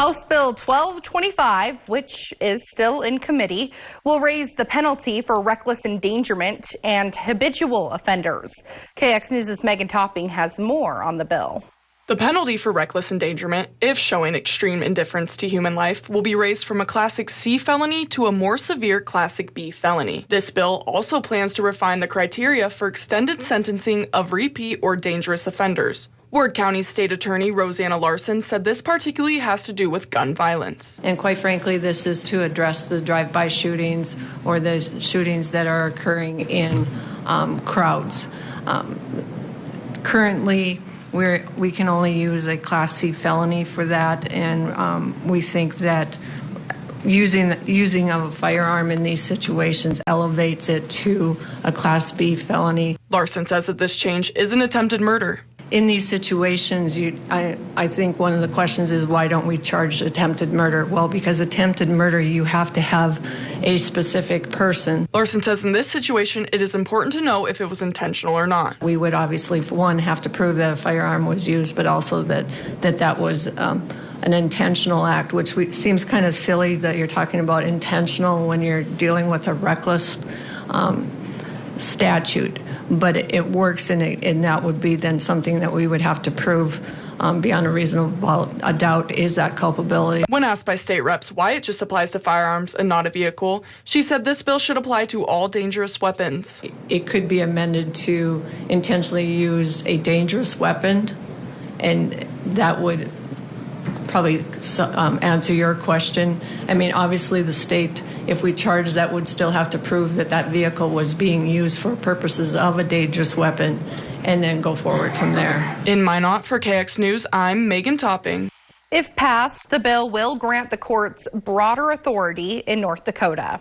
House Bill 1225, which is still in committee, will raise the penalty for reckless endangerment and habitual offenders. KX News' Megan Topping has more on the bill. The penalty for reckless endangerment, if showing extreme indifference to human life, will be raised from a Classic C felony to a more severe Classic B felony. This bill also plans to refine the criteria for extended sentencing of repeat or dangerous offenders. Ward County State Attorney Rosanna Larson said this particularly has to do with gun violence. And quite frankly, this is to address the drive-by shootings or the shootings that are occurring in crowds. Currently, we can only use a Class C felony for that, and we think that using of a firearm in these situations elevates it to a Class B felony. Larson says that this change is an attempted murder. In these situations, I think one of the questions is, why don't we charge attempted murder? Well, because attempted murder, you have to have a specific person. Larson says in this situation, it is important to know if it was intentional or not. We would obviously, for one, have to prove that a firearm was used, but also that was an intentional act, which seems kind of silly that you're talking about intentional when you're dealing with a reckless statute, but it works, and that would be then something that we would have to prove beyond a reasonable doubt is that culpability. When asked by state reps why it just applies to firearms and not a vehicle, she said this bill should apply to all dangerous weapons. It could be amended to intentionally use a dangerous weapon, and that would probably answer your question. I mean, obviously the state, if we charge that, would still have to prove that that vehicle was being used for purposes of a dangerous weapon and then go forward from there. In Minot for KX News, I'm Megan Topping. If passed, the bill will grant the courts broader authority in North Dakota.